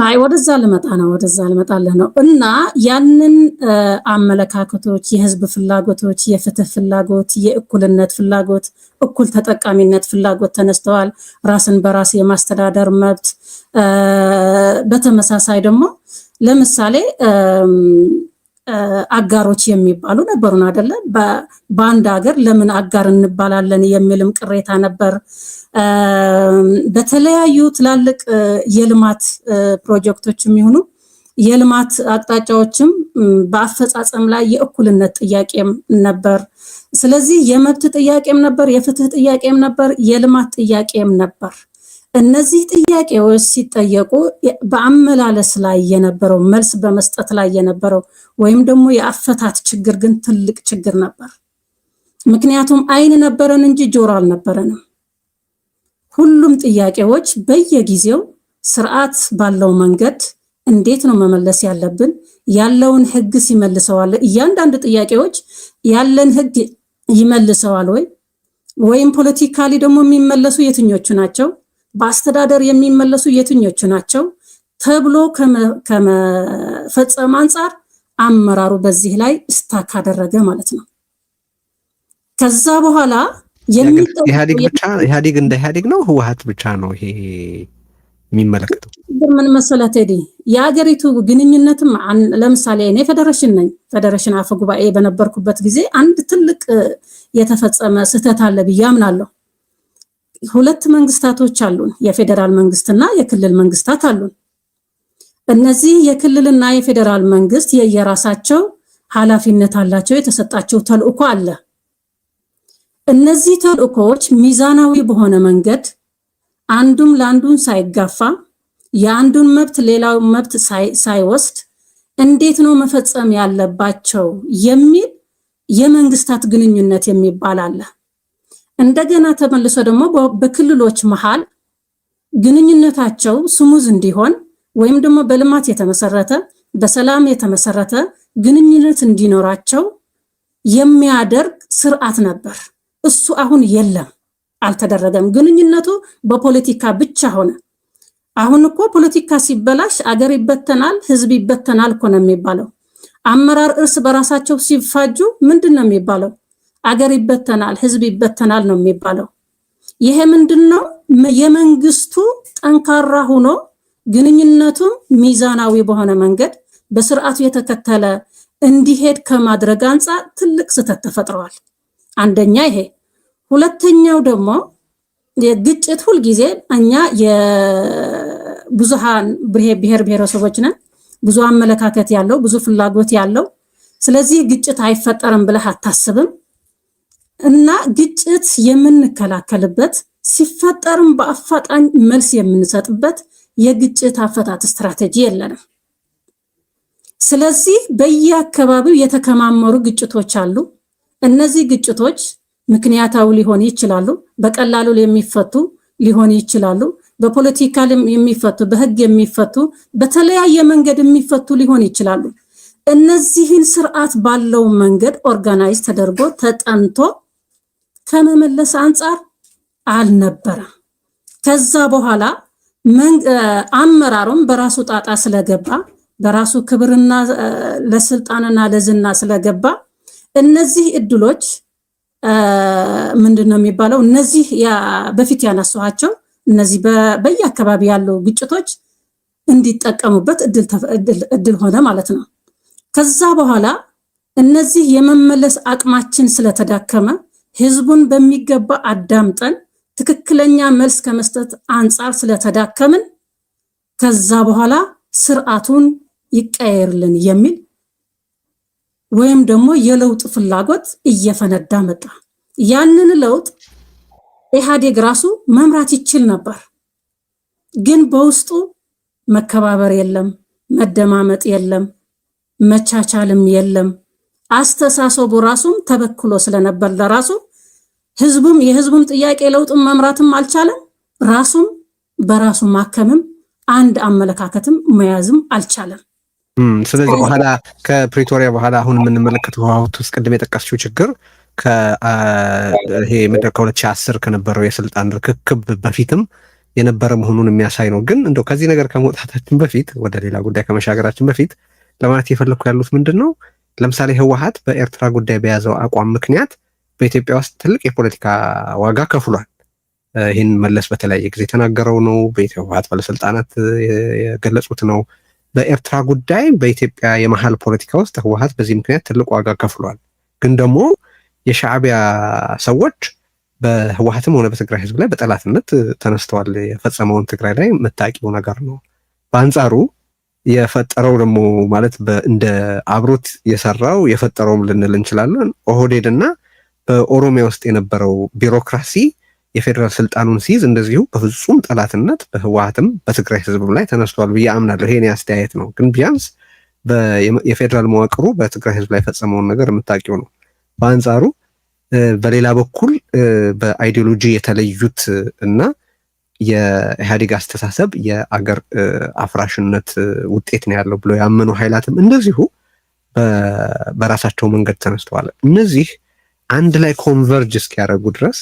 አይ ወደዛ ልመጣልህ ነው እና ያንን አመለካከቶች የህዝብ ፍላጎቶች የፍትህ ፍላጎት የእኩልነት ፍላጎት እኩል ተጠቃሚነት ፍላጎት ተነስተዋል ራስን በራስ የማስተዳደር መብት በተመሳሳይ ደግሞ ለምሳሌ አጋሮች የሚባሉ ነበሩን አይደለ በአንድ ሀገር ለምን አጋር እንባላለን የሚልም ቅሬታ ነበር በተለያዩ ትላልቅ የልማት ፕሮጀክቶችም ይሁኑ የልማት አቅጣጫዎችም በአፈጻጸም ላይ የእኩልነት ጥያቄም ነበር ስለዚህ የመብት ጥያቄም ነበር የፍትህ ጥያቄም ነበር የልማት ጥያቄም ነበር እነዚህ ጥያቄዎች ሲጠየቁ በአመላለስ ላይ የነበረው መልስ በመስጠት ላይ የነበረው ወይም ደግሞ የአፈታት ችግር ግን ትልቅ ችግር ነበር ምክንያቱም አይን ነበረን እንጂ ጆሮ አልነበረንም ሁሉም ጥያቄዎች በየጊዜው ስርዓት ባለው መንገድ እንዴት ነው መመለስ ያለብን ያለውን ህግ ሲመልሰዋል እያንዳንዱ ጥያቄዎች ያለን ህግ ይመልሰዋል ወይም ፖለቲካሊ ደግሞ የሚመለሱ የትኞቹ ናቸው በአስተዳደር የሚመለሱ የትኞቹ ናቸው ተብሎ ከመፈጸም አንፃር አመራሩ በዚህ ላይ ስታክ አደረገ ማለት ነው ከዛ በኋላ ኢህአዴግ እንደ ኢህአዴግ ነው ህወሓት ብቻ ነው ይሄ የሚመለከተው ምን መሰለህ ቴዲ የሀገሪቱ ግንኙነትም ለምሳሌ እኔ ፌደሬሽን አፈ ጉባኤ በነበርኩበት ጊዜ አንድ ትልቅ የተፈጸመ ስህተት አለ ብዬ አምናለሁ ሁለት መንግስታቶች አሉን የፌደራል መንግስትና የክልል መንግስታት አሉን እነዚህ የክልልና የፌደራል መንግስት የየራሳቸው ኃላፊነት አላቸው የተሰጣቸው ተልእኮ አለ እነዚህ ተልእኮዎች ሚዛናዊ በሆነ መንገድ አንዱም ለአንዱን ሳይጋፋ የአንዱን መብት ሌላው መብት ሳይወስድ እንዴት ነው መፈጸም ያለባቸው የሚል የመንግስታት ግንኙነት የሚባል አለ እንደገና ተመልሶ ደግሞ በክልሎች መሃል ግንኙነታቸው ስሙዝ እንዲሆን ወይም ደግሞ በልማት የተመሰረተ በሰላም የተመሰረተ ግንኙነት እንዲኖራቸው የሚያደርግ ስርዓት ነበር እሱ አሁን የለም አልተደረገም ግንኙነቱ በፖለቲካ ብቻ ሆነ አሁን እኮ ፖለቲካ ሲበላሽ አገር ይበተናል ህዝብ ይበተናል እኮ ነው የሚባለው አመራር እርስ በራሳቸው ሲፋጁ ምንድነው የሚባለው አገር ይበተናል ህዝብ ይበተናል ነው የሚባለው ይሄ ምንድነው የመንግስቱ ጠንካራ ሆኖ ግንኙነቱ ሚዛናዊ በሆነ መንገድ በስርዓቱ የተከተለ እንዲሄድ ከማድረግ አንፃር ትልቅ ስህተት ተፈጥሯል አንደኛ ይሄ ሁለተኛው ደግሞ የግጭት ሁሉ ጊዜ እኛ የብዙሃን ብሔር ብሔረሰቦች ነን ብዙ አመለካከት ያለው ብዙ ፍላጎት ያለው ስለዚህ ግጭት አይፈጠርም ብለህ አታስብም እና ግጭት የምንከላከልበት ሲፈጠርም በአፋጣኝ መልስ የምንሰጥበት የግጭት አፈታት ስትራቴጂ የለንም ስለዚህ በየአካባቢው የተከማመሩ ግጭቶች አሉ እነዚህ ግጭቶች ምክንያታዊ ሊሆኑ ይችላሉ በቀላሉ የሚፈቱ ሊሆኑ ይችላሉ በፖለቲካል የሚፈቱ በህግ የሚፈቱ በተለያየ መንገድ የሚፈቱ ሊሆኑ ይችላሉ እነዚህን ስርዓት ባለው መንገድ ኦርጋናይዝ ተደርጎ ተጠንቶ ከመመለስ አንፃር አልነበረም ከዛ በኋላ አመራሩም በራሱ ጣጣ ስለገባ በራሱ ክብርና ለስልጣንና ለዝና ስለገባ እነዚህ እድሎች ምንድነው የሚባለው እነዚህ በፊት ያነሳኋቸው እነዚህ በየአካባቢ ያለው ግጭቶች እንዲጠቀሙበት እድል ሆነ ማለት ነው ከዛ በኋላ እነዚህ የመመለስ አቅማችን ስለተዳከመ ህዝቡን በሚገባ አዳምጠን ትክክለኛ መልስ ከመስጠት አንፃር ስለተዳከምን ከዛ በኋላ ስርዓቱን ይቀየርልን የሚል ወይም ደግሞ የለውጥ ፍላጎት እየፈነዳ መጣ ያንን ለውጥ ኢህአዴግ ራሱ መምራት ይችል ነበር ግን በውስጡ መከባበር የለም መደማመጥ የለም መቻቻልም የለም አስተሳሰቡ ራሱም ተበክሎ ስለነበር ለራሱ የህዝቡም ጥያቄ ለውጥም መምራትም አልቻለም ራሱም በራሱ ማከምም አንድ አመለካከትም መያዝም አልቻለም ስለዚህ በኋላ ከፕሪቶሪያ በኋላ አሁን የምንመለከተው ህወሓት ውስጥ ቅድም የጠቀስችው ችግር ይሄ ምድር ከ2010 ከነበረው የስልጣን ርክክብ በፊትም የነበረ መሆኑን የሚያሳይ ነው። ግን እንደው ከዚህ ነገር ከመውጣታችን በፊት ወደ ሌላ ጉዳይ ከመሻገራችን በፊት ለማለት የፈለኩ ያሉት ምንድነው ለምሳሌ ህወሓት በኤርትራ ጉዳይ በያዘው አቋም ምክንያት በኢትዮጵያ ውስጥ ትልቅ የፖለቲካ ዋጋ ከፍሏል። ይህን መለስ በተለያየ ጊዜ የተናገረው ነው። በህወሓት ባለስልጣናት የገለጹት ነው። በኤርትራ ጉዳይ በኢትዮጵያ የመሀል ፖለቲካ ውስጥ ህወሓት በዚህ ምክንያት ትልቅ ዋጋ ከፍሏል። ግን ደግሞ የሻዕቢያ ሰዎች በህወሓትም ሆነ በትግራይ ህዝብ ላይ በጠላትነት ተነስተዋል። የፈጸመውን ትግራይ ላይ መታቂው ነገር ነው። በአንጻሩ የፈጠረው ደግሞ ማለት እንደ አብሮት የሰራው የፈጠረውም ልንል እንችላለን ኦህዴድና በኦሮሚያ ውስጥ የነበረው ቢሮክራሲ የፌደራል ስልጣኑን ሲይዝ እንደዚሁ በፍጹም ጠላትነት በህወሓትም በትግራይ ህዝብም ላይ ተነስቷል ብዬ አምናለሁ። ይሄን አስተያየት ነው። ግን ቢያንስ የፌደራል መዋቅሩ በትግራይ ህዝብ ላይ የፈጸመውን ነገር የምታውቂው ነው። በአንጻሩ በሌላ በኩል በአይዲዮሎጂ የተለዩት እና የኢህአዴግ አስተሳሰብ የአገር አፍራሽነት ውጤት ነው ያለው ብሎ ያመኑ ኃይላትም እንደዚሁ በራሳቸው መንገድ ተነስተዋል። እነዚህ አንድ ላይ ኮንቨርጅ እስኪያደርጉ ድረስ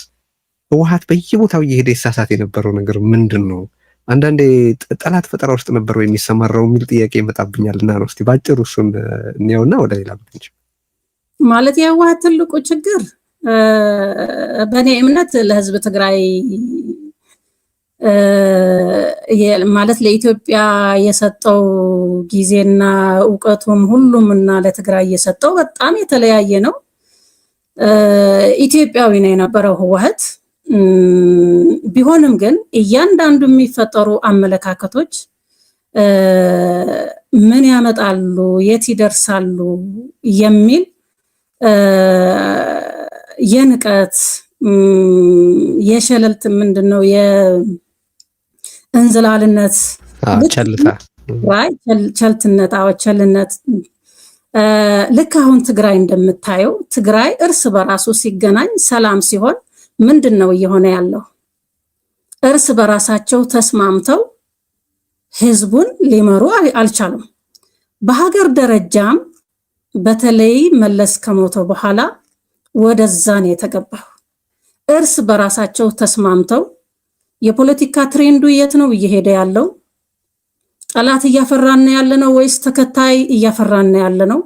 ህወሓት በየቦታው እየሄደ ይሳሳት የነበረው ነገር ምንድን ነው? አንዳንዴ ጠላት ፈጠራ ውስጥ ነበረው የሚሰማራው የሚል ጥያቄ ይመጣብኛልና ነው። እስቲ ባጭሩ እሱን እንየውና ወደ ሌላ ብንጭ ማለት የህወሓት ትልቁ ችግር በእኔ እምነት ለህዝብ ትግራይ ማለት ለኢትዮጵያ የሰጠው ጊዜና እውቀቱም ሁሉም እና ለትግራይ የሰጠው በጣም የተለያየ ነው። ኢትዮጵያዊ ነው የነበረው ህወሓት። ቢሆንም ግን እያንዳንዱ የሚፈጠሩ አመለካከቶች ምን ያመጣሉ፣ የት ይደርሳሉ የሚል የንቀት የሸለልት ምንድነው የእንዝላልነት ቸልትነት ቸልነት ልክ አሁን ትግራይ እንደምታየው ትግራይ እርስ በራሱ ሲገናኝ ሰላም ሲሆን ምንድነው እየሆነ ያለው? እርስ በራሳቸው ተስማምተው ህዝቡን ሊመሩ አልቻሉም። በሀገር ደረጃም በተለይ መለስ ከሞተ በኋላ ወደዛ ነው የተገባው። እርስ በራሳቸው ተስማምተው የፖለቲካ ትሬንዱ የት ነው እየሄደ ያለው? ጠላት እያፈራን ያለነው ወይስ ተከታይ እያፈራን ያለነው?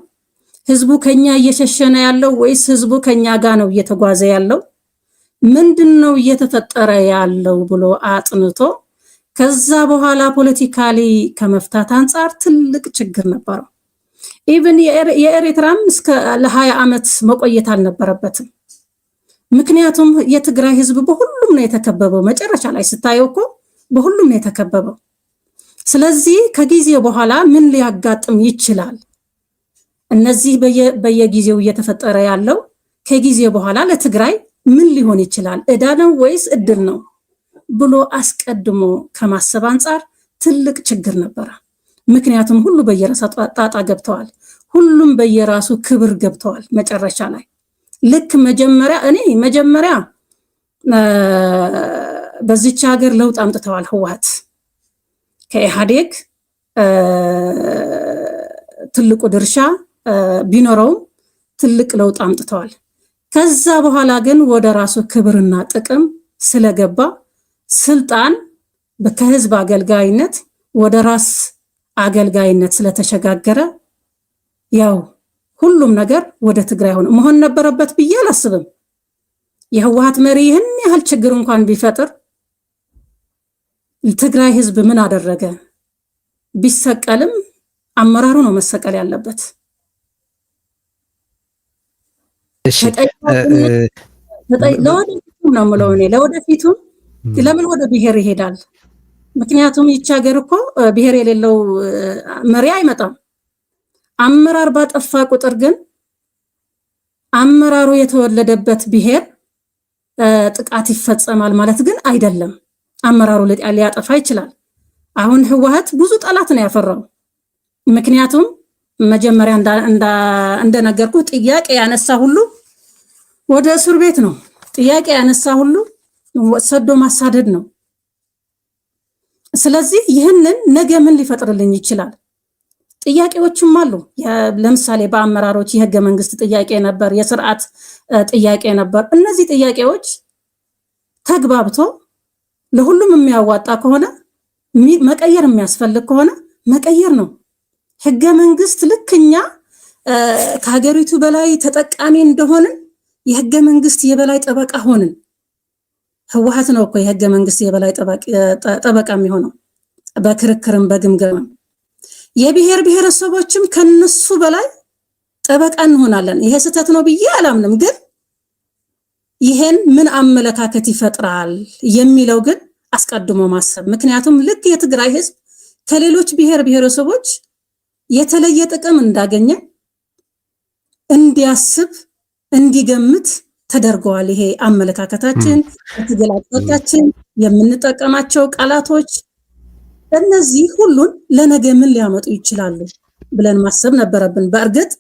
ህዝቡ ከኛ እየሸሸነ ያለው ወይስ ህዝቡ ከኛ ጋር ነው እየተጓዘ ያለው? ምንድነው እየተፈጠረ ያለው ብሎ አጥንቶ ከዛ በኋላ ፖለቲካሊ ከመፍታት አንፃር ትልቅ ችግር ነበረው። ኢቭን የኤርትራም እስከ ለ20 ዓመት መቆየት አልነበረበትም። ምክንያቱም የትግራይ ህዝብ በሁሉም ነው የተከበበው። መጨረሻ ላይ ስታየው እኮ በሁሉም ነው የተከበበው። ስለዚህ ከጊዜ በኋላ ምን ሊያጋጥም ይችላል? እነዚህ በየጊዜው እየተፈጠረ ያለው ከጊዜ በኋላ ለትግራይ ምን ሊሆን ይችላል? እዳ ነው ወይስ እድል ነው ብሎ አስቀድሞ ከማሰብ አንፃር ትልቅ ችግር ነበረ። ምክንያቱም ሁሉ በየራሱ ጣጣ ገብተዋል። ሁሉም በየራሱ ክብር ገብተዋል። መጨረሻ ላይ ልክ መጀመሪያ በዚች ሀገር ለውጥ አምጥተዋል። ህወሓት ከኢህአዴግ ትልቁ ድርሻ ቢኖረውም ትልቅ ለውጥ አምጥተዋል። ከዛ በኋላ ግን ወደ ራሱ ክብርና ጥቅም ስለገባ ስልጣን ከህዝብ አገልጋይነት ወደ ራስ አገልጋይነት ስለተሸጋገረ ያው ሁሉም ነገር ወደ ትግራይ ሆነ። መሆን ነበረበት ብዬ አላስብም። የህወሓት መሪ ይህን ያህል ችግር እንኳን ቢፈጥር ትግራይ ህዝብ ምን አደረገ? ቢሰቀልም አመራሩ ነው መሰቀል ያለበት። ለወደፊቱ ነው የምለው እኔ ለወደፊቱ ለምን ወደ ብሔር ይሄዳል? ምክንያቱም ይቺ ሀገር እኮ ብሔር የሌለው መሪ አይመጣም። አመራር ባጠፋ ቁጥር ግን አመራሩ የተወለደበት ብሔር ጥቃት ይፈጸማል ማለት ግን አይደለም። አመራሩ ሊያጠፋ ይችላል። አሁን ህወሓት ብዙ ጠላት ነው ያፈራው። ምክንያቱም መጀመሪያ እንደነገርኩ ጥያቄ ያነሳ ሁሉ ወደ እስር ቤት ነው። ጥያቄ ያነሳ ሁሉ ሰዶ ማሳደድ ነው። ስለዚህ ይህንን ነገ ምን ሊፈጥርልኝ ይችላል? ጥያቄዎችም አሉ። ለምሳሌ በአመራሮች የህገ መንግስት ጥያቄ ነበር፣ የስርዓት ጥያቄ ነበር። እነዚህ ጥያቄዎች ተግባብቶ ለሁሉም የሚያዋጣ ከሆነ መቀየር የሚያስፈልግ ከሆነ መቀየር ነው። ህገ መንግስት ልክኛ ከሀገሪቱ በላይ ተጠቃሚ እንደሆንን የህገ መንግስት የበላይ ጠበቃ ሆንን። ህወሓት ነው እኮ የህገ መንግስት የበላይ ጠበቃ የሚሆነው በክርክርም በግምገማም። የብሔር ብሔረሰቦችም ከነሱ በላይ ጠበቃ እንሆናለን። ይሄ ስህተት ነው ብዬ አላምንም፣ ግን ይሄን ምን አመለካከት ይፈጥራል የሚለው ግን አስቀድሞ ማሰብ። ምክንያቱም ልክ የትግራይ ህዝብ ከሌሎች ብሔር ብሔረሰቦች የተለየ ጥቅም እንዳገኘ እንዲያስብ እንዲገምት ተደርገዋል። ይሄ አመለካከታችን፣ የትግል አቅጣጫችን፣ የምንጠቀማቸው ቃላቶች እነዚህ ሁሉን ለነገ ምን ሊያመጡ ይችላሉ ብለን ማሰብ ነበረብን። በእርግጥ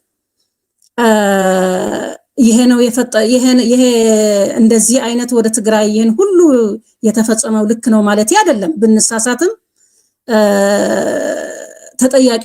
ይሄ ነው ይሄ እንደዚህ አይነት ወደ ትግራይ ይሄን ሁሉ የተፈጸመው ልክ ነው ማለት አይደለም። ብንሳሳትም ተጠያቂ